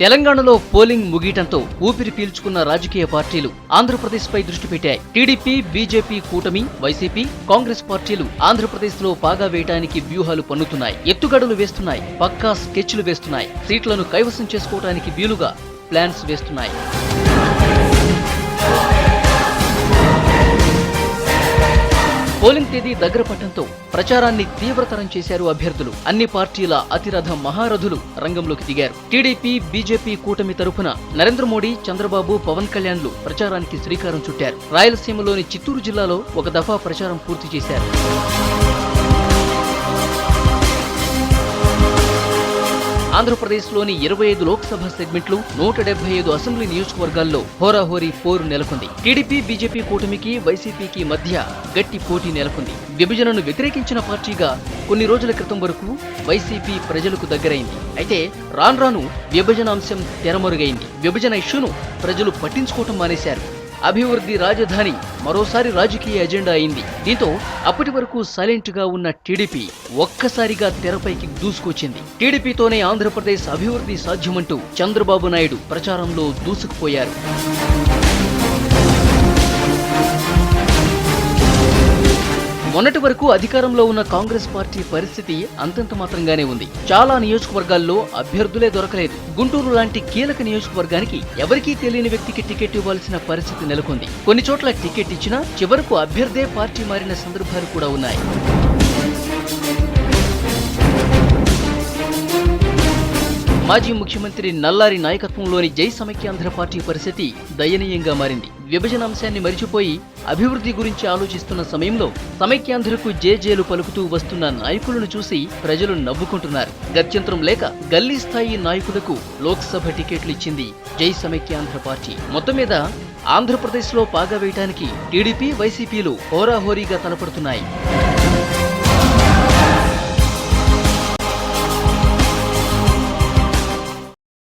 తెలంగాణలో పోలింగ్ ముగియటంతో ఊపిరి పీల్చుకున్న రాజకీయ పార్టీలు ఆంధ్రప్రదేశ్పై దృష్టి పెట్టాయి. టీడీపీ, బీజేపీ కూటమి, వైసీపీ, కాంగ్రెస్ పార్టీలు ఆంధ్రప్రదేశ్లో పాగా వేయడానికి వ్యూహాలు పన్నుతున్నాయి. ఎత్తుగడలు వేస్తున్నాయి, పక్కా స్కెచ్లు వేస్తున్నాయి. సీట్లను కైవసం చేసుకోవడానికి వీలుగా ప్లాన్స్ వేస్తున్నాయి. పోలింగ్ తేదీ దగ్గర పట్టడంతో ప్రచారాన్ని తీవ్రతరం చేశారు అభ్యర్థులు. అన్ని పార్టీల అతిరథ మహారథులు రంగంలోకి దిగారు. టీడీపీ, బీజేపీ కూటమి తరపున నరేంద్ర మోడీ, చంద్రబాబు, పవన్ కళ్యాణ్లు ప్రచారానికి శ్రీకారం చుట్టారు. రాయలసీమలోని చిత్తూరు జిల్లాలో ఒక దఫా ప్రచారం పూర్తి చేశారు. ఆంధ్రప్రదేశ్లోని 25 లోక్సభ సెగ్మెంట్లు, 175 అసెంబ్లీ నియోజకవర్గాల్లో హోరాహోరీ పోరు నెలకొంది. టీడీపీ, బీజేపీ కూటమికి, వైసీపీకి మధ్య గట్టి పోటీ నెలకొంది. విభజనను వ్యతిరేకించిన పార్టీగా కొన్ని రోజుల క్రితం వరకు వైసీపీ ప్రజలకు దగ్గరైంది. అయితే రాను విభజన అంశం తెరమరుగైంది. విభజన ఇష్యూను ప్రజలు పట్టించుకోవటం మానేశారు. అభివృద్ధి రాజధాని మరోసారి రాజకీయ ఎజెండా అయింది. దీంతో అప్పటి వరకు సైలెంట్ గా ఉన్న టీడీపీ ఒక్కసారిగా తెరపైకి దూసుకొచ్చింది. టీడీపీతోనే ఆంధ్రప్రదేశ్ అభివృద్ధి సాధ్యమంటూ చంద్రబాబు నాయుడు ప్రచారంలో దూసుకుపోయారు. మొన్నటి వరకు అధికారంలో ఉన్న కాంగ్రెస్ పార్టీ పరిస్థితి అంతంత మాత్రంగానే ఉంది. చాలా నియోజకవర్గాల్లో అభ్యర్థులే దొరకలేదు. గుంటూరు లాంటి కీలక నియోజకవర్గానికి ఎవరికీ తెలియని వ్యక్తికి టికెట్ ఇవ్వాల్సిన పరిస్థితి నెలకొంది. కొన్ని చోట్ల టికెట్ ఇచ్చినా చివరకు అభ్యర్థే పార్టీ మారిన సందర్భాలు కూడా ఉన్నాయి. మాజీ ముఖ్యమంత్రి నల్లారి నాయకత్వంలోని జై సమైక్యాంధ్ర పార్టీ పరిస్థితి దయనీయంగా మారింది. విభజన అంశాన్ని మరిచిపోయి అభివృద్ధి గురించి ఆలోచిస్తున్న సమయంలో సమైక్యాంధ్రకు జేజేలు పలుకుతూ వస్తున్న నాయకులను చూసి ప్రజలు నవ్వుకుంటున్నారు. గత్యంతరం లేక గల్లీ స్థాయి నాయకులకు లోక్సభ టికెట్లు ఇచ్చింది జై సమైక్యాంధ్ర పార్టీ. మొత్తం మీద ఆంధ్రప్రదేశ్లో పాగా వేయడానికి టీడీపీ, వైసీపీలు హోరాహోరీగా తలపడుతున్నాయి.